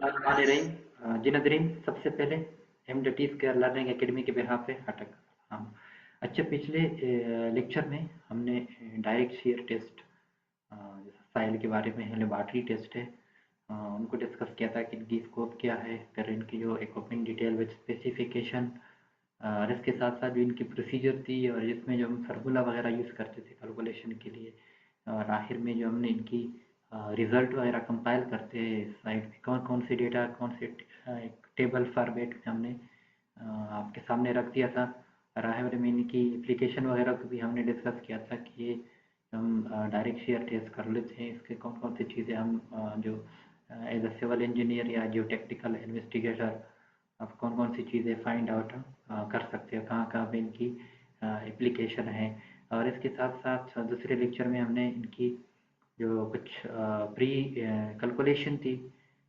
जी नजरीन, सबसे पहले MDT square learning academy के बिहाफ पे अटक हम। अच्छा, पिछले लेक्चर में हमने डायरेक्ट शेयर टेस्ट, साइल के बारे में लेबॉर्ट्री टेस्ट है, उनको डिस्कस किया था कि इनकी स्कोप क्या है, फिर इनकी जो इक्विपमेंट डिटेल विद स्पेसिफिकेशन, और इसके साथ साथ जो इनकी प्रोसीजर थी और जिसमें जो हम फार्मूला वगैरह यूज़ करते थे कैलकुलेशन के लिए, और आखिर में जो हमने इनकी रिज़ल्ट वगैरह कंपाइल करते हैं साइट में कौन कौन से डेटा, कौन से एक टेबल फॉर्मेट में हमने आपके सामने रख दिया था। और आखिर में इनकी एप्लीकेशन वगैरह को भी हमने डिस्कस किया था कि ये हम डायरेक्ट शेयर टेस्ट कर लेते हैं, इसके कौन कौन सी चीज़ें हम जो एज अ सिविल इंजीनियर या जो टेक्निकल इन्वेस्टिगेटर आप कौन कौन सी चीज़ें फाइंड आउट कर सकते हो, कहाँ कहाँ पे इनकी एप्लीकेशन है। और इसके साथ साथ दूसरे लेक्चर में हमने इनकी जो कुछ प्री कैलकुलेशन थी।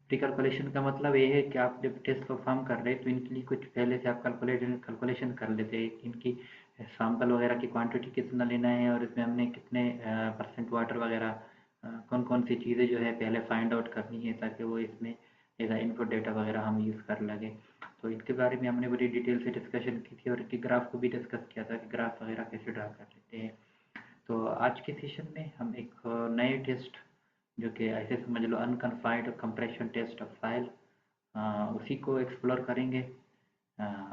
प्री कैलकुलेशन का मतलब ये है कि आप जब टेस्ट परफॉर्म कर रहे हैं तो इनके लिए कुछ पहले से आप कैलकुलेशन कर लेते हैं कि इनकी सैंपल वगैरह की क्वांटिटी कितना लेना है, और इसमें हमने कितने परसेंट वाटर वगैरह कौन कौन सी चीज़ें जो है पहले फाइंड आउट करनी है, ताकि वो इसमें एज इनपुट डेटा वगैरह हम यूज़ कर लगे। तो इनके बारे में हमने बड़ी डिटेल से डिस्कशन की थी, और इनके ग्राफ को भी डिस्कस किया था कि ग्राफ वगैरह कैसे ड्रा कर लेते हैं। तो आज के सेशन में हम एक नए टेस्ट, जो कि ऐसे समझ लो unconfined compression test of file, उसी को एक्सप्लोर करेंगे।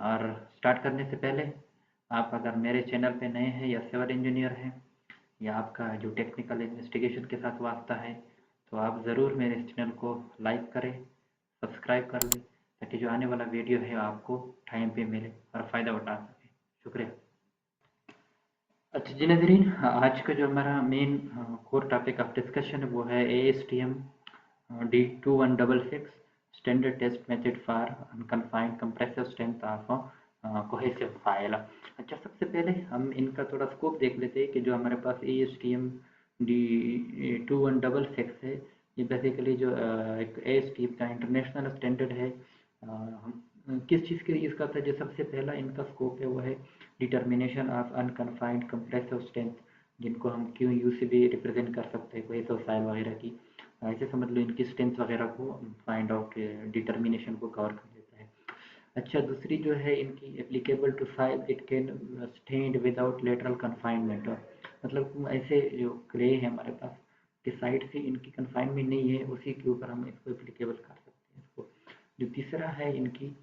और स्टार्ट करने से पहले आप अगर मेरे चैनल पे नए हैं या सिविल इंजीनियर हैं या आपका जो टेक्निकल इन्वेस्टिगेशन के साथ वास्ता है, तो आप ज़रूर मेरे इस चैनल को लाइक करें, सब्सक्राइब कर लें, ताकि जो आने वाला वीडियो है आपको टाइम पे मिले और फ़ायदा उठा सकें। शुक्रिया। अच्छा जी नजरीन, आज का जो हमारा main core topic of discussion है वो है ASTM D2166 standard test method for unconfined compressive strength of cohesive file. अच्छा, सबसे पहले हम इनका थोड़ा स्कोप देख लेते हैं कि जो हमारे पास ASTM D2166 है, ये बेसिकली जो एक ASTM का इंटरनेशनल स्टैंडर्ड है। हम किस चीज़ के लिए यूज़ करते हैं? जो सबसे पहला इनका स्कोप है वो है determination of unconfined compressive strength, जिनको हम क्यू यू से भी रिप्रेजेंट कर सकते हैं, कोई तो साइल वगैरह की। ऐसे समझ लो इनकी स्ट्रेंथ वगैरह को फाइंड आउट डिटर्मिनेशन को कवर कर देता है। अच्छा, दूसरी जो है इनकी applicable to soil, it can stand without lateral confinement. मतलब ऐसे जो क्ले है हमारे पास कि साइड से इनकी कन्फाइनमेंट नहीं है, उसी के ऊपर हम इसको एप्लीकेबल कर सकते हैं इसको। जो तीसरा है इनकी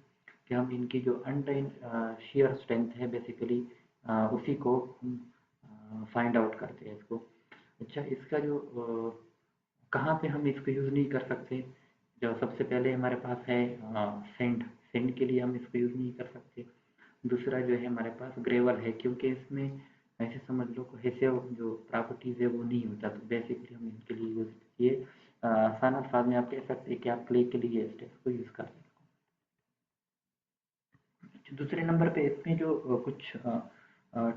कि हम इनकी जो अंडरलाइन शेयर स्ट्रेंथ है बेसिकली, उसी को हम फाइंड आउट करते हैं इसको। अच्छा, इसका जो कहाँ पे हम इसको यूज़ नहीं कर सकते, जो सबसे पहले हमारे पास है सेंड। सेंड के लिए हम इसको यूज़ नहीं कर सकते। दूसरा जो है हमारे पास ग्रेवल है, क्योंकि इसमें ऐसे समझ लो कोहेसिव जो प्रॉपर्टीज़ है वो नहीं होता, तो बेसिकली हम इनके लिए यूज़ किए। आसान अल्फाज में आप कह सकते हैं कि आप क्ले के लिए स्टेप्स को यूज़ करते हैं। दूसरे नंबर पे इसमें जो कुछ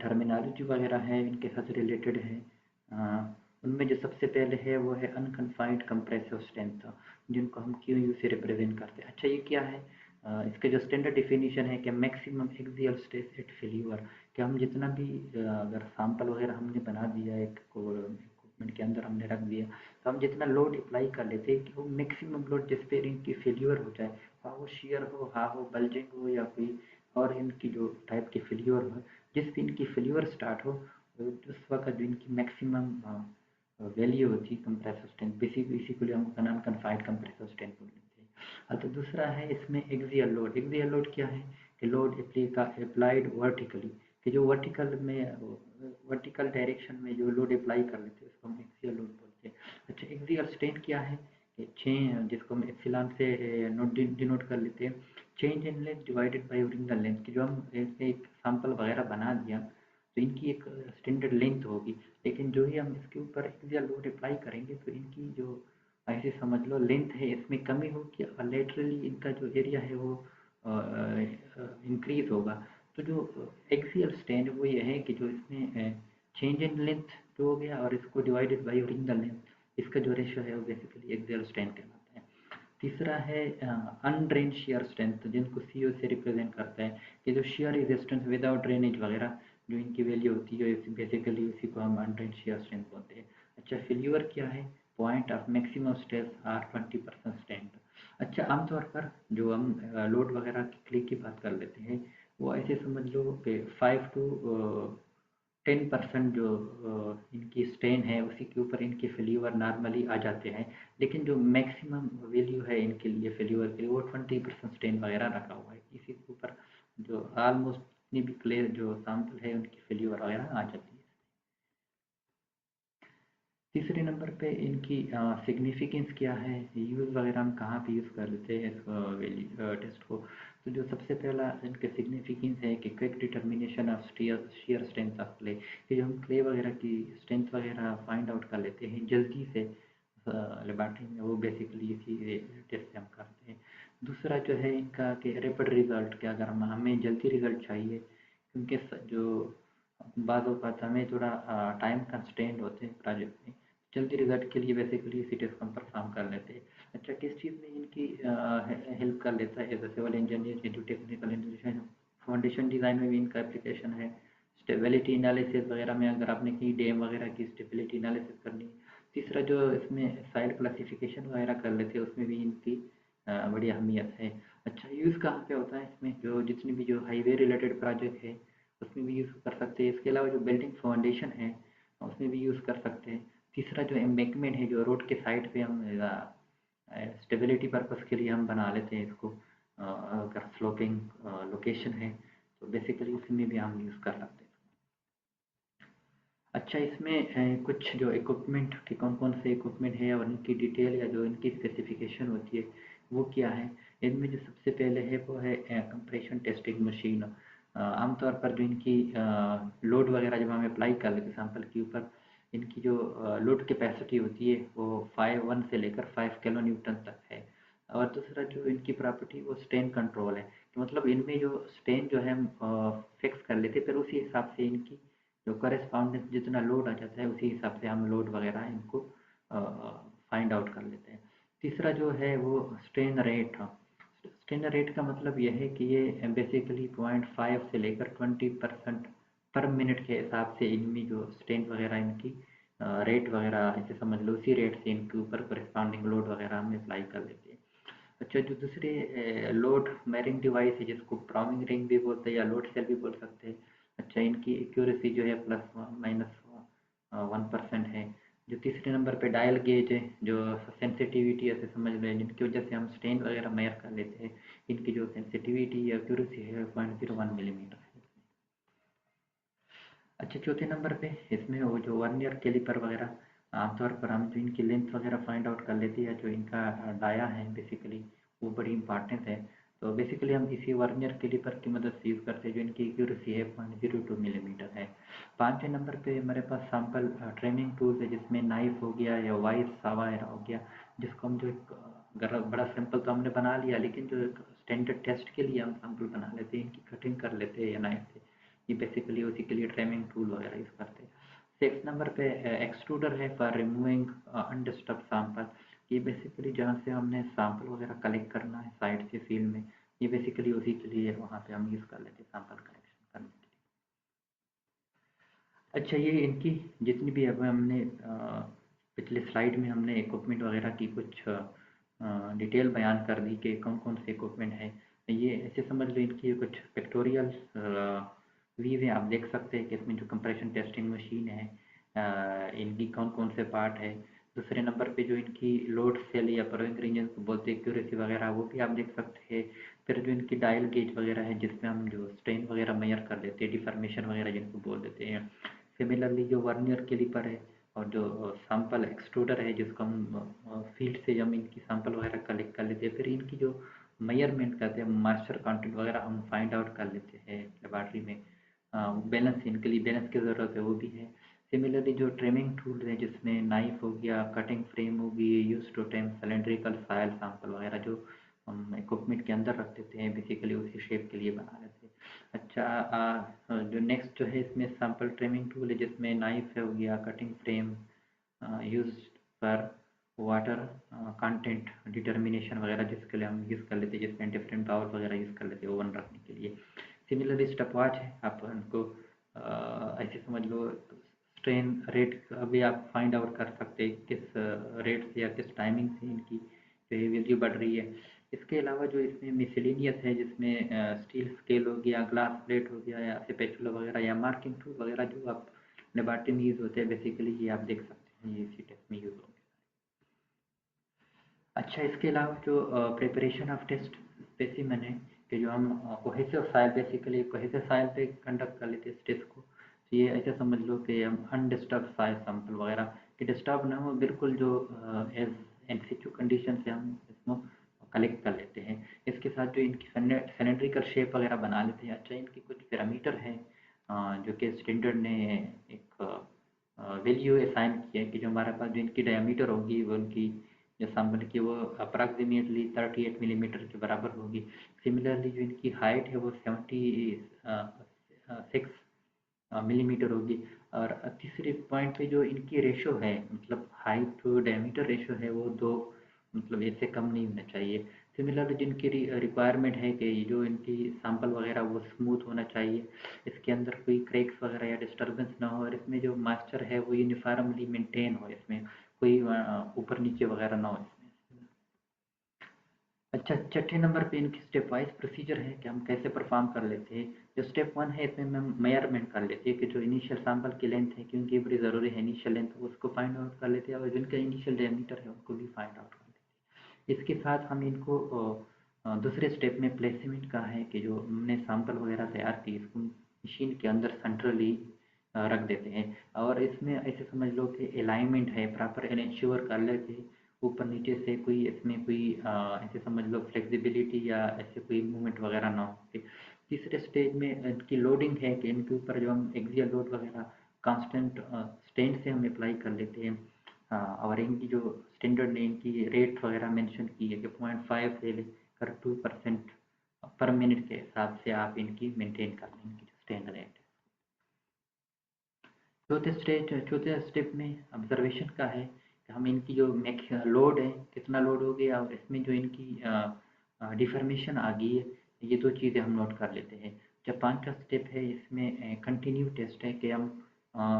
टर्मिनोलॉजी वगैरह है इनके साथ रिलेटेड है, उनमें जो सबसे पहले है वो है अनकन्फाइंड कंप्रेसिव स्ट्रेंथ, जिनको हम क्यू यू से रिप्रेजेंट करते हैं। अच्छा, ये क्या है? इसका जो स्टैंडर्ड डिफिनीशन है कि maximum axial stress eight failure, कि हम जितना भी अगर सैंपल वगैरह हमने बना दिया एक इक्विपमेंट के अंदर हमने रख दिया, तो हम जितना लोड अप्लाई कर लेते हैं कि वो मैक्सिमम लोड जिस पे इनकी फेल्यूर हो जाए, हाँ वो शेयर हो, हाँ वो बल्जिंग हो, या कोई और इनकी जो टाइप की फेल्यूर हो, जिस दिन की फेल्यूर स्टार्ट हो उस वक्त जो इनकी मैक्सिमम वैल्यू होती है कंप्रेसर स्ट्रेंथ, इसी को लिए हम नॉन कन्फाइंड कंप्रेसर स्ट्रेंथ बोल लेते हैं। तो दूसरा है इसमें एक्सियल लोड। एक्सियल लोड क्या है? कि लोड अप्लाइड वर्टिकली, कि जो वर्टिकल में वर्टिकल डायरेक्शन में जो लोड अप्लाई कर लेते हैं उसको हम एक्सियल लोड बोलते हैं। अच्छा, एक्सियल स्ट्रेन क्या है? छः, जिसको हम एप्सिलॉन से नोट डिनोट कर लेते हैं, change in length divided by original length, कि जो हम ऐसे एक सैंपल वगैरह बना दिया तो इनकी एक स्टैंडर्ड लेंथ होगी, लेकिन जो ही हम इसके ऊपर एक्सियल लोड अप्लाई करेंगे तो इनकी जो ऐसे समझ लो लेंथ है इसमें कमी होगी, और लेटरली इनका जो एरिया है वो इंक्रीज होगा। तो जो एक्सियल स्ट्रेन वो ये है कि जो इसमें चेंज इन लेंथ जो हो गया और इसको डिवाइडेड बाय ओरिजिनल लेंथ, इसका जो रेशियो है वो बेसिकली एक्सियल स्ट्रेन कहलाता है। तीसरा है अनड्रेन शेयर स्ट्रेंथ, जिनको CO से रिप्रेजेंट करता है, कि जो शेयर रेजिस्टेंस विदाउट ड्रेनेज वगैरह जो इनकी वैल्यू होती है बेसिकली उसी को हम अनड्रेन शेयर स्ट्रेंथ बोलते हैं। अच्छा, फेल्यूर क्या है? Point of maximum stress are 20% strength. अच्छा, आमतौर पर जो हम लोड वगैरह की क्लिक की बात कर लेते हैं, वो ऐसे समझ लो कि 5 टू 10% जो इनकी स्ट्रेन है उसी के ऊपर इनके फेल्यूर नॉर्मली आ जाते हैं। लेकिन जो मैक्सिमम वैल्यू है इनके लिए फेल्यूर के लिए वो 20% स्ट्रेन वगैरह रखा हुआ है। इसी के ऊपर जो ऑलमोस्ट जितनी भी क्लियर जो सैंपल है उनकी फेल्यूर वगैरह आ जाती है। तीसरे नंबर पे इनकी सिग्निफिकेंस क्या है, यूज़ वगैरह हम कहाँ पे यूज़ कर लेते हैं इस वैल्यू टेस्ट को। तो जो सबसे पहला इनका सिग्निफिकेंस है कि quick determination of shear strength of clay, कि जो हम क्ले वगैरह की स्ट्रेंथ वगैरह फाइंड आउट कर लेते हैं जल्दी से लेबॉरेटरी में, वो बेसिकली इसी टेस्ट से हम करते हैं। दूसरा जो है इनका कि रैपिड रिजल्ट, कि अगर हमें जल्दी रिजल्ट चाहिए, क्योंकि जो बाद औक़ात हमें थोड़ा टाइम कंस्ट्रेंट होते हैं प्रोजेक्ट में, जल्दी रिजल्ट के लिए बेसिकली इसी टेस्ट को हम परफॉर्म कर लेते हैं। अच्छा, किस चीज़ में इनकी हेल्प कर लेता है, एज ए सिविल इंजीनियर या टेक्निकल इंजीनियर, फाउंडेशन डिज़ाइन में भी इनका एप्लीकेशन है। स्टेबिलिटी एनालिसिस वगैरह में अगर आपने की डैम वगैरह की स्टेबिलिटी एनालिसिस करनी है। तीसरा जो इसमें साइड क्लासिफिकेशन वगैरह कर लेते हैं, उसमें भी इनकी बड़ी अहमियत है। अच्छा, यूज़ कहाँ पे होता है इसमें, जो जितनी भी जो हाईवे रिलेटेड प्रोजेक्ट है उसमें भी यूज़ कर सकते हैं। इसके अलावा जो बिल्डिंग फाउंडेशन है उसमें भी यूज़ कर सकते हैं। तीसरा जो एम्बैंकमेंट है, जो रोड के साइड पे हम स्टेबिलिटी पर्पस के लिए हम बना लेते हैं इसको, अगर स्लोपिंग लोकेशन है तो बेसिकली उसमें भी हम यूज़ कर सकते हैं। अच्छा, इसमें कुछ जो इक्विपमेंट के कौन-कौन से इक्विपमेंट है और इनकी डिटेल या जो इनकी स्पेसिफिकेशन होती है वो क्या है। इनमें जो सबसे पहले है वो है कंप्रेशन टेस्टिंग मशीन। आमतौर पर जो इनकी लोड वगैरह जब हम अप्लाई कर लेते हैं सैंपल के ऊपर, इनकी जो लोड कैपेसिटी होती है वो 1 से लेकर 5 किलो न्यूटन तक है। और दूसरा जो इनकी प्रॉपर्टी वो स्ट्रेन कंट्रोल है, कि मतलब इनमें जो स्ट्रेन जो है हम फिक्स कर लेते हैं, फिर उसी हिसाब से इनकी जो करेस्पॉन्डेंस जितना लोड आ जाता है उसी हिसाब से हम लोड वगैरह इनको फाइंड आउट कर लेते हैं। तीसरा जो है वो स्ट्रेन रेट। स्ट्रेन रेट का मतलब यह है कि ये बेसिकली 0.5 से लेकर 20% पर मिनट के हिसाब से इनमें जो स्ट्रेन वगैरह इनकी रेट वगैरह ऐसे समझ लो, उसी रेट से इनके ऊपर करेस्पॉन्डिंग लोड वगैरह हम अप्लाई कर लेते हैं। अच्छा, जो दूसरे लोड मेयरिंग डिवाइस है जिसको प्राइमिंग रिंग भी बोलते हैं या लोड सेल भी बोल सकते हैं। अच्छा, इनकी एक्यूरेसी जो है प्लस माइनस 1% है। जो तीसरे नंबर पे डायल गेज है, जो सेंसिटिविटी ऐसे समझ लें जिनकी वजह से हम स्ट्रेन वगैरह मेयर कर लेते हैं, इनकी जो सेंसिटिविटी या एक्यूरेसी है 0.01 मिलीमीटर है। अच्छा, चौथे नंबर पे इसमें वो जो वर्नियर कैलिपर वगैरह, आमतौर पर हम जो इनकी लेंथ वगैरह फाइंड आउट कर लेते हैं, जो इनका डाया है बेसिकली वो बड़ी इंपॉर्टेंट है। तो बेसिकली हम इसी वर्नियर कैलिपर की मदद से यूज़ करते हैं, जो इनकी एक्यूरेसी है 0.02 मिलीमीटर है। पाँचवें नंबर पे हमारे पास सैंपल ट्रिमिंग टूल्स है, जिसमें नाइफ हो गया या वाइस सावायरा हो गया, जिसको हम जो एक अगर बड़ा सैंपल तो हमने बना लिया, लेकिन जो एक स्टैंडर्ड टेस्ट के लिए हम सैंपल बना लेते हैं, इनकी कटिंग कर लेते हैं या नाइफ से, ये बेसिकली उसी के लिए ट्रिमिंग टूल वगैरह यूज़ करते हैं। सिक्स नंबर पे एक्सट्रूडर है फॉर रिमूविंग अनडिस्टर्ब सैंपल। ये बेसिकली जहाँ से हमने सैंपल वगैरह कलेक्ट करना है साइड से फील्ड में, ये बेसिकली उसी के लिए वहाँ पे हम यूज़ कर लेते हैं सैंपल कलेक्शन करने के लिए। अच्छा, ये इनकी जितनी भी अब हमने पिछले स्लाइड में हमने इक्विपमेंट वगैरह की कुछ डिटेल बयान कर दी कि कौन कौन से इक्विपमेंट हैं। ये ऐसे समझ लो इनकी कुछ पिक्टोरियल व्यू है, आप देख सकते हैं कि इसमें जो कंप्रेशन टेस्टिंग मशीन है, इनकी कौन कौन से पार्ट है। दूसरे नंबर पे जो इनकी लोड सेल या प्रोइंग रीजन को बोलते हैं, एक्यूरेसी वगैरह, वो भी आप देख सकते हैं। फिर जो इनकी डायल गेज वगैरह है जिसमें हम जो स्ट्रेन वगैरह मेजर कर लेते हैं, डिफॉर्मेशन वगैरह जिनको बोल देते हैं। सिमिलरली जो वर्नियर कैलिपर है और जो सैंपल एक्सट्रूडर है, जिसको हम फील्ड से हम इनकी सैंपल वगैरह कलेक्ट कर लेते हैं, फिर इनकी जो मेजरमेंट करते हैं, मॉइस्चर कंटेंट वगैरह हम फाइंड आउट कर लेते हैं लेबॉरेटरी में। बैलेंस, इनके लिए बैलेंस की ज़रूरत है, वो भी है। सिमिलरली जो ट्रिमिंग टूल है जिसमें नाइफ हो गया, कटिंग फ्रेम होगी, use to time cylindrical file sample वगैरह, जो हम इक्विपमेंट के अंदर रख देते हैं, बेसिकली उसी शेप के लिए बना लेते हैं। अच्छा, जो नेक्स्ट जो है इसमें सैंपल ट्रिमिंग टूल है, जिसमें नाइफ है हो गया, कटिंग फ्रेम यूज पर वाटर कंटेंट डिटर्मिनेशन वगैरह, जिसके लिए हम यूज़ कर लेते हैं, जिसमें डिफरेंट बाउल वगैरह यूज़ कर लेते हैं ओवन रखने के लिए। सिमिलरली स्टॉप वॉच है, आप उनको ऐसे समझ लो स्ट्रेन रेट अभी आप फाइंड आउट कर सकते हैं किस रेट से या किस टाइमिंग से इनकी जो ये वैल्यू बढ़ रही है। इसके अलावा जो इसमें मिसलेनियस है, जिसमें स्टील स्केल हो गया, ग्लास प्लेट हो गया, या स्पैचुला वगैरह या मार्किंग टूल वगैरह जो आप लेबॉरेटरी में यूज़ होते हैं, बेसिकली ये आप देख सकते हैं, ये इसी टेस्ट में यूज़ होंगे। अच्छा, इसके अलावा जो प्रिपरेशन ऑफ टेस्ट स्पेसिमेन है कि जो हम cohesive soil, basically cohesive soil पे कंडक्ट कर लेते हैं इस टेस्ट को। तो ये ऐसे समझ लो कि हम अनडिस्टर्ब सॉइल सैंपल वगैरह कि डिस्टर्ब ना हो, बिल्कुल जो एज इन सिचु कंडीशन से हम इसको कलेक्ट कर लेते हैं। इसके साथ जो इनकी सिलेंड्रिकल शेप वगैरह बना लेते हैं। अच्छा, इनकी कुछ पैरामीटर हैं जो कि स्टैंडर्ड ने एक वैल्यू असाइन किया है कि जो हमारे पास जो इनकी डायमीटर होगी वो उनकी जो सैंपल की वो अप्रॉक्सीमेटली 38 मिलीमीटर के बराबर होगी। सिमिलरली जो इनकी हाइट है वो 76 मिलीमीटर होगी। और तीसरे पॉइंट पे जो इनकी रेशो है, मतलब हाइट टू डायमीटर रेशो है, वो 2 मतलब इससे कम नहीं होना चाहिए। सिमिलरली जिनकी रिक्वायरमेंट है कि जो इनकी सैंपल वगैरह वो स्मूथ होना चाहिए, इसके अंदर कोई क्रैक्स वगैरह या डिस्टर्बेंस ना हो, और इसमें जो मॉइस्चर है वो यूनिफॉर्मली मेंटेन हो, इसमें कोई ऊपर नीचे वगैरह ना हो इसमें। अच्छा, छठे नंबर पे इनकी स्टेप वाइज प्रोसीजर है कि हम कैसे परफॉर्म कर लेते हैं। जो स्टेप 1 है इसमें हम मेजरमेंट कर लेते हैं कि जो इनिशियल सैंपल की लेंथ है, क्योंकि ये बड़ी ज़रूरी है इनिशियल लेंथ, उसको फाइंड आउट कर लेते हैं, और जिनका इनिशियल डायमीटर है उनको भी फाइंड आउट कर लेते हैं। इसके साथ हम इनको दूसरे स्टेप में प्लेसमेंट का है कि जो हमने सैंपल वगैरह तैयार की इसको मशीन के अंदर सेंट्रली रख देते हैं। और इसमें ऐसे समझ लो कि अलाइनमेंट है, प्रॉपर इंश्योर कर लेते हैं ऊपर नीचे से कोई इसमें कोई ऐसे समझ लो फ्लेक्सिबिलिटी या ऐसे कोई मूवमेंट वगैरह ना हो। तीसरे स्टेज में इनकी लोडिंग है कि इनके ऊपर जो हम एक्सियल लोड वगैरह कांस्टेंट स्टैंड से हम अप्लाई कर लेते हैं। और इनकी जो स्टैंडर्ड ने इनकी रेट वगैरह मेंशन की है कि 0.5 से लेकर 2% पर मिनट के हिसाब से आप इनकी मेंटेन कर लें, इनकी जो स्टैंडर्ड रेट है। चौथे स्टेप में ऑब्जर्वेशन का है कि हम इनकी जो लोड है कितना लोड हो गया, और इसमें जो इनकी डिफॉर्मेशन आ गई है, ये 2 चीज़ें हम नोट कर लेते हैं। जब 5वां स्टेप है इसमें कंटिन्यू टेस्ट है कि हम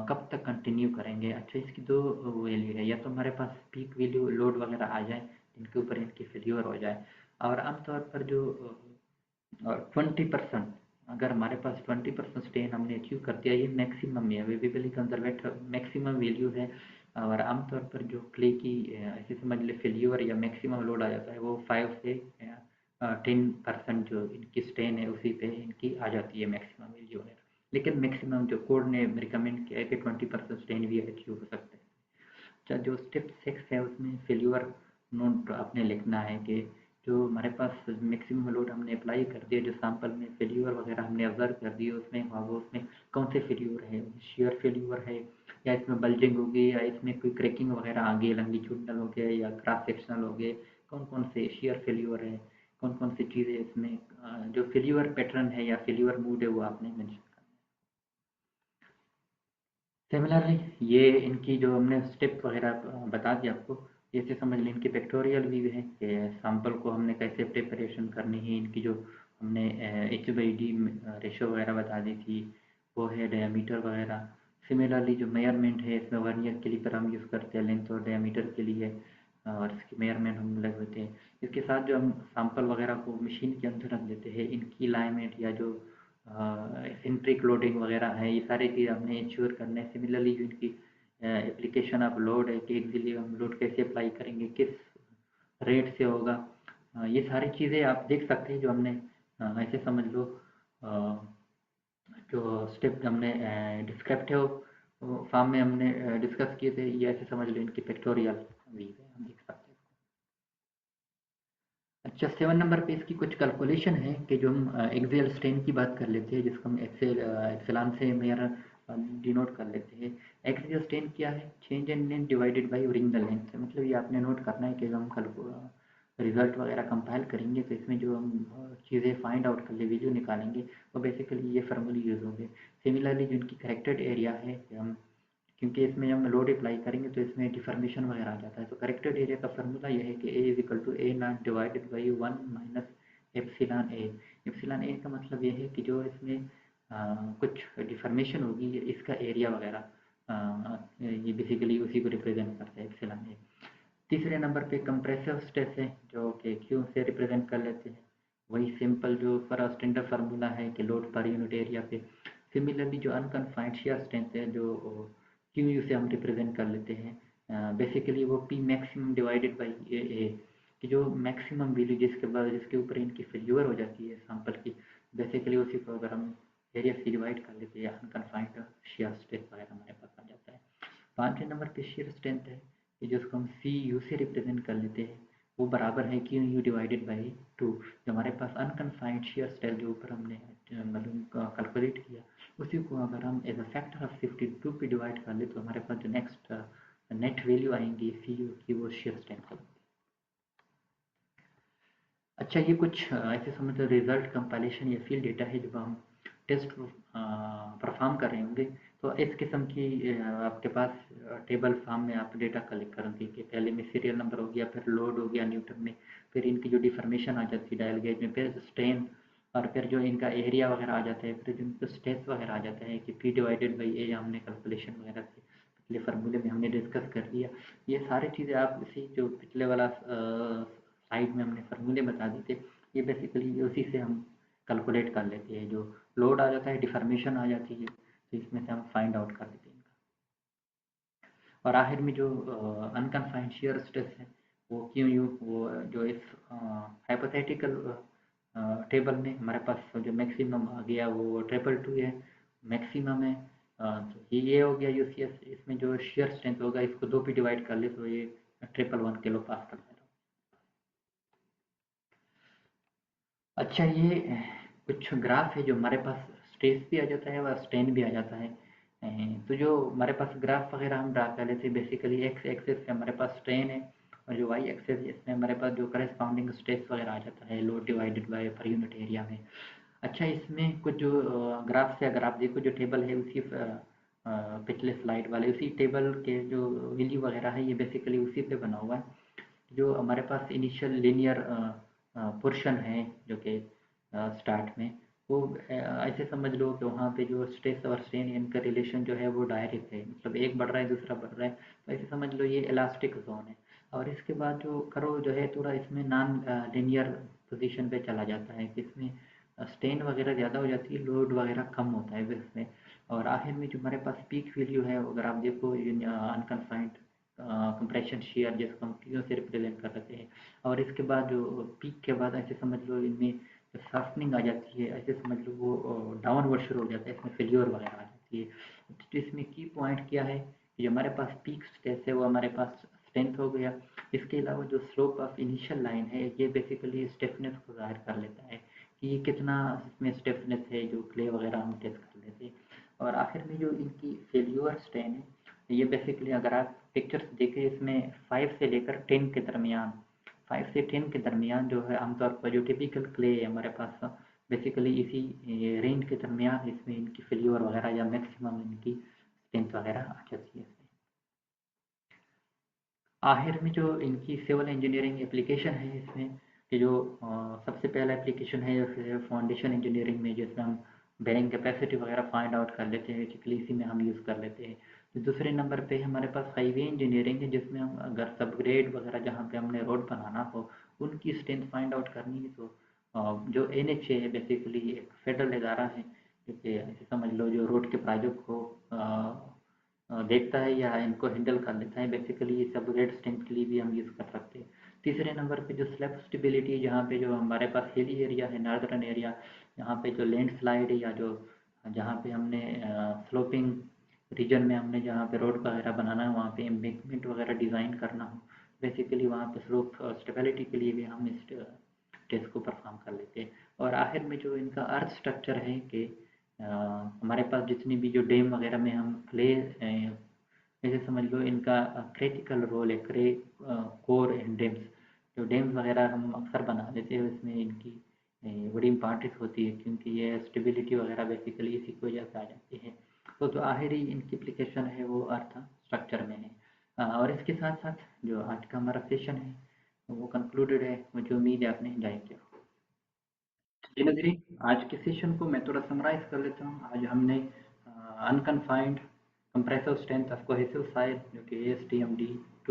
कब तक कंटिन्यू करेंगे। अच्छा, इसकी 2 वैल्यू है, या तो हमारे पास पीक वैल्यू लोड वगैरह आ जाए इनके ऊपर इनकी फेल्योर हो जाए, और आमतौर पर जो और 20% अगर हमारे पास 20% स्टेन हमने अचीव कर दिया, ये मैक्सिमम है, विजिबली कंजर्वेटिव मैक्सिमम वैल्यू है। और आमतौर पर जो क्ले की ऐसे समझ ले फेल्यूर या मैक्सिमम लोड आ जाता है वो 5 से 10% जो इनकी स्टेन है उसी पे इनकी आ जाती है मैक्सिमम वैल्यू है। लेकिन मैक्सिमम जो कोड ने रिकमेंड किया है कि 20% स्टेन भी अचीव हो सकते हैं। अच्छा, जो स्टेप 6 है उसमें फेल्यूर नोट आपने लिखना है कि जो हमारे पास मैक्सिमम लोड हमने अप्लाई कर दिया, जो सैंपल में फेल्यूर वगैरह हमने ऑब्जर्व कर दिए उसमें वो उसमें कौन से फेल्यूर है, शेयर फेल्यूर है, या इसमें बल्जिंग होगी, या इसमें कोई क्रैकिंग वगैरह आ गई, लंगीट्यूडनल हो गया या क्रॉस सेक्शनल हो गए, कौन कौन से शेयर फेल्यूर है, कौन कौन सी चीज़ें इसमें जो फेल्यूर पैटर्न है या फेल्यूर मूड है वो आपने मेंशन करना है। सिमिलरली ये इनकी जो हमने स्टेप वगैरह बता दिया आपको, जैसे समझ लें इनकी पिक्टोरियल भी है कि सैंपल को हमने कैसे प्रिपरेशन करनी है। इनकी जो हमने H/D रेशो वगैरह बता दी थी, वो है डायमीटर वगैरह। सिमिलरली जो मेजरमेंट है इसमें वर्नियर कैलिपर हम यूज़ करते हैं लेंथ और डायमीटर के लिए, और इसकी मेजरमेंट हम लगाते हैं। इसके साथ जो हम सैंपल वगैरह को मशीन के अंदर रख देते हैं, इनकी अलाइनमेंट या जो सेंट्रिक लोडिंग वगैरह है, ये सारी चीज़ हमने इंश्योर करना है। सिमिलरली जो इनकी एप्लीकेशन ऑफ लोड है कि एक्चुअली हम लोड कैसे अप्लाई करेंगे, किस रेट से होगा, ये सारी चीज़ें आप देख सकते हैं जो हमने ऐसे समझ लो जो स्टेप हमने डिस्क्रिप्टिव फॉर्म में हमने डिस्कस किए थे, ये ऐसे समझ लो इनकी पिक्टोरियल भी है, हम देख सकते हैं। अच्छा, 7 नंबर पे इसकी कुछ कैलकुलेशन है कि जो हम एक्सियल स्ट्रेन की बात कर लेते हैं, जिसको हम एक्सेलॉन से मेयर डिनोट कर लेते हैं। एक्सियल स्ट्रेन क्या है? Change in length divided by original length. मतलब ये आपने नोट करना है कि जब हम कल रिजल्ट वगैरह कंपाइल करेंगे तो इसमें जो हम चीज़ें फाइंड आउट कर ले, वैल्यू निकालेंगे, वो बेसिकली ये फार्मूले यूज़ होंगे। सिमिलरली जो इनकी करेक्टेड एरिया है, हम क्योंकि इसमें हम लोड अप्लाई करेंगे तो इसमें डिफॉर्मेशन वगैरह आ जाता है, तो करेक्टेड एरिया का फार्मूला यह है कि A is equal to A naught divided by 1 minus epsilon A. Epsilon A का मतलब ये है कि जो इसमें कुछ डिफॉर्मेशन होगी इसका एरिया वगैरह, ये बेसिकली उसी को रिप्रेजेंट करता है एप्सिलॉन ए। तीसरे नंबर पे कंप्रेसिव स्ट्रेस है जो कि क्यू से रिप्रेजेंट कर लेते हैं, वही सिंपल जो पर स्टैंडर्ड फार्मूला है कि लोड पर यूनिट एरिया पे। सिमिलरली जो अनकन्फाइंड शियर स्ट्रेंथ है जो क्यू यू से हम रिप्रेजेंट कर लेते हैं, बेसिकली वो पी मैक्सिमम डिवाइडेड बाई ए कि जो मैक्सिमम वैल्यू जिसके ऊपर इनकी फेल्यूर हो जाती है सैंपल की, बेसिकली उसी को अगर हम एरिया से डिवाइड कर लेते हैं अनकन्फाइंड शियर स्ट्रेस वगैरह हमारे पास आ जाता है। पाँचवें नंबर पे शियर स्ट्रेंथ है कि जिसको हम सी यू से रिप्रेजेंट कर लेते हैं, वो बराबर है Q U divided by two. जो हमारे पास अनकन्फाइंड शियर स्ट्रेस जो ऊपर हमने मतलब कैलकुलेट किया, उसी को अगर हम एज अ फैक्टर ऑफ 52 पे डिवाइड कर ले तो हमारे पास जो नेक्स्ट नेट वैल्यू आएंगी सी यू की वो शियर स्ट्रेंथ होगी। अच्छा, ये कुछ ऐसे समझ लो रिजल्ट कंपाइलेशन या फील्ड डेटा है जब हम टेस्ट परफॉर्म कर रहे होंगे, तो इस किस्म की आपके पास टेबल फॉर्म में आप डेटा कलेक्ट करेंगे कि पहले में सीरियल नंबर हो गया, फिर लोड हो गया न्यूटन में, फिर इनकी जो डिफॉर्मेशन आ जाती है डायल गेज में, फिर स्ट्रेन, और फिर जो इनका एरिया वगैरह आ जाता है, फिर जिनको स्ट्रेस वगैरह आ जाता है कि पी डिवाइडेड बाई ए हमने कैलकुलेशन वगैरह से पिछले फार्मूले में हमने डिस्कस कर लिया। ये सारी चीज़ें आप इसी जो पिछले वाला साइड में हमने फार्मूले बता दी थे, ये बेसिकली उसी से हम कैलकुलेट कर लेते हैं। जो लोड आ जाता है, डिफॉर्मेशन आ जाती है, तो इसमें से हम फाइंड आउट कर लेते हैं इनका। और आखिर में जो अनकन्फाइंड शियर स्ट्रेस है वो क्यू यू, वो जो इस हाइपोथेटिकल टेबल में हमारे पास जो मैक्सिमम आ गया वो 222 है, मैक्सिमम है। तो ये हो गया यूसीएस। इसमें जो शियर स्ट्रेंथ होगा इसको 2 पे डिवाइड कर ले तो ये 111 किलो पास्कल है। अच्छा, ये कुछ ग्राफ है जो हमारे पास स्ट्रेस भी आ जाता है और स्ट्रेन भी आ जाता है। तो जो हमारे पास ग्राफ वगैरह हम ड्रा कर लेते हैं, बेसिकली एक्स एक्सेस पे हमारे पास स्ट्रेन है और जो वाई एक्सेस है इसमें हमारे पास जो करस्पॉन्डिंग स्ट्रेस वगैरह आ जाता है load divided by per unit area में। अच्छा, इसमें कुछ जो ग्राफ से अगर आप देखो जो टेबल है उसी पिछले स्लाइड वाले उसी टेबल के जो वैल्यू वगैरह है ये बेसिकली उसी पे बना हुआ है। जो हमारे पास इनिशियल लीनियर पोर्शन है जो कि स्टार्ट में, वो ऐसे समझ लो कि वहाँ पे जो स्ट्रेस और स्ट्रेन इनका रिलेशन जो है वो डायरेक्ट है, मतलब एक बढ़ रहा है दूसरा बढ़ रहा है, तो ऐसे समझ लो ये इलास्टिक जोन है। और इसके बाद जो कर्व जो है थोड़ा इसमें नॉन लीनियर पोजीशन पे चला जाता है कि इसमें स्ट्रेन वगैरह ज़्यादा हो जाती है, लोड वगैरह कम होता है इसमें। और आखिर में जो हमारे पास पीक वैल्यू है अगर आप देखो अनकन्फाइंड कंप्रेशन शियर जिसको हम क्यू से रिप्रेजेंट कर रहे हैं, और इसके बाद जो पीक के बाद ऐसे समझ लो इनमें जो सॉफ्टनिंग आ जाती है, ऐसे समझ लो वो डाउनवर्ड शुरू हो जाता है, इसमें फेल्योर वगैरह आ जाती है। तो इसमें की पॉइंट क्या है कि हमारे पास पीक स्ट्रेस है वो हमारे पास स्ट्रेंथ हो गया। इसके अलावा जो स्लोप ऑफ इनिशियल लाइन है ये बेसिकली स्टिफनेस को ज़ाहिर कर लेता है कि ये कितना इसमें स्टिफनेस है जो क्ले वगैरह हम टेस्ट कर लेते हैं। और आखिर में जो इनकी फेल्योर स्ट्रेन है ये बेसिकली अगर आप पिक्चर्स देखें इसमें 5 से लेकर 10 के दरमियान, 5 से 10 के दरमियान जो है आमतौर पर जो टिपिकल क्ले है हमारे पास बेसिकली इसी रेंज के दरमियान इसमें इनकी फेल्योर वगैरह या मैक्सिमम इनकी स्ट्रेंथ वगैरह आ जाती है। आखिर में जो इनकी सिविल इंजीनियरिंग एप्लीकेशन है इसमें कि जो सबसे पहला एप्लीकेशन है फाउंडेशन इंजीनियरिंग में जिसमें हम बेरिंग कैपेसिटी वगैरह फाइंड आउट कर लेते हैं, बेसिकली इसी में हम यूज़ कर लेते हैं। तो दूसरे नंबर पे हमारे पास हाईवे इंजीनियरिंग है जिसमें हम अगर सबग्रेड वगैरह जहाँ पे हमने रोड बनाना हो उनकी स्ट्रेंथ फाइंड आउट करनी है, तो जो NHA है बेसिकली एक फेडरल इदारा है क्योंकि ऐसे समझ लो जो रोड के प्रोजेक्ट को देखता है या इनको हैंडल कर लेता है, बेसिकली ये सब रेड स्ट्रेंथ के लिए भी हम यूज़ कर सकते हैं। तीसरे नंबर पे जो स्लैब स्टेबिलिटी है जहाँ पे जो हमारे पास हिली एरिया है, नॉर्दर्न एरिया, यहाँ पे जो लैंडस्लाइड है या जो जहाँ पे हमने स्लोपिंग रीजन में हमने जहाँ पे रोड वगैरह बनाना है वहाँ पे एम्बैंकमेंट वगैरह डिज़ाइन करना हो, बेसिकली वहाँ पे स्लोप स्टेबिलिटी के लिए भी हम इस टेस्ट को परफॉर्म कर लेते हैं। और आखिर में जो इनका अर्थ स्ट्रक्चर है कि हमारे पास जितनी भी जो डैम वगैरह में हम क्ले जैसे समझ लो इनका क्रिटिकल रोल है, कोर एंड डेम्स, जो डेम्स वगैरह हम अक्सर बना देते हैं इसमें इनकी बड़ी इम्पोर्टेंस होती है क्योंकि ये स्टेबिलिटी वगैरह बेसिकली इसी की वजह से आ जाती है। तो जो आखिरी इनकी एप्लीकेशन है वो अर्थ स्ट्रक्चर में है। और इसके साथ साथ जो आज का हमारा सेशन है वो कंक्लूडेड है, मुझे उम्मीद है आपने एंजॉय किया। जी नजरी, आज के सेशन को मैं थोड़ा समराइज कर लेता हूँ। आज हमने unconfined compressive strength of cohesive soil जो कि ASTM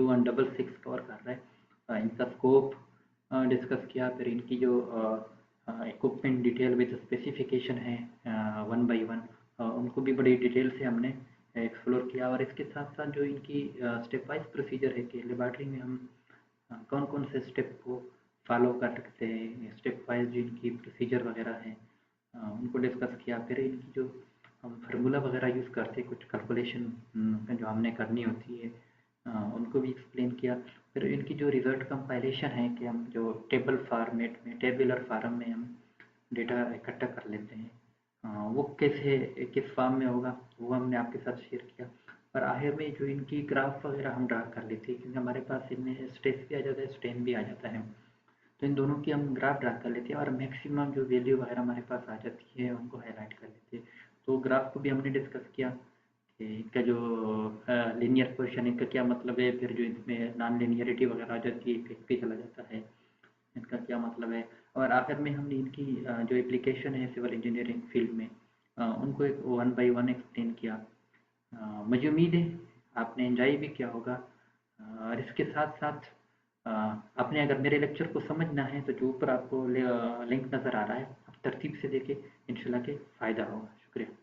2166 कवर कर रहा है। इनका स्कोप डिस्कस किया, फिर इनकी जो इक्विपमेंट डिटेल विद स्पेसिफिकेशन है वन बाय वन, उनको भी बड़ी डिटेल से हमने एक्सप्लोर किया। और इसके साथ साथ जो इनकी स्टेप वाइज प्रोसीजर है कि लेबॉर्ट्री में हम कौन कौन से स्टेप को फॉलो कर सकते हैं, स्टेप वाइज जो इनकी प्रोसीजर वगैरह है उनको डिस्कस किया। फिर इनकी जो हम फार्मूला वगैरह यूज़ करते हैं कुछ कैलकुलेशन जो हमने करनी होती है उनको भी एक्सप्लेन किया। फिर इनकी जो रिज़ल्ट कंपाइलेशन है कि हम जो टेबल फॉर्मेट में, टेबुलर फॉर्म में हम डेटा इकट्ठा कर लेते हैं, वो कैसे किस फॉर्म में होगा वो हमने आपके साथ शेयर किया। और आखिर में जो इनकी ग्राफ वगैरह हम ड्रा कर लेते हैं, क्योंकि हमारे पास इनमें स्ट्रेस भी आ जाता है, स्ट्रेन भी आ जाता है, तो इन दोनों की हम ग्राफ ड्रा कर लेते हैं और मैक्सिमम जो वैल्यू वगैरह हमारे पास आ जाती है उनको हाईलाइट कर लेते हैं। तो ग्राफ को भी हमने डिस्कस किया कि इनका जो लीनियर पोर्शन इनका क्या मतलब है, फिर जो इसमें नॉन लीनियरिटी वगैरह आ जाती है, इफेक्ट भी चला जाता है, इसका क्या मतलब है। और आखिर में हमने इनकी जो एप्लीकेशन है सिविल इंजीनियरिंग फील्ड में उनको एक वन बाय वन एक्सप्लेन किया। मुझे उम्मीद है आपने एंजॉय भी किया होगा। और इसके साथ साथ आपने अगर मेरे लेक्चर को समझना है तो जो ऊपर आपको लिंक नज़र आ रहा है, आप तरतीब से देखें, इंशाल्लाह के फ़ायदा होगा। शुक्रिया।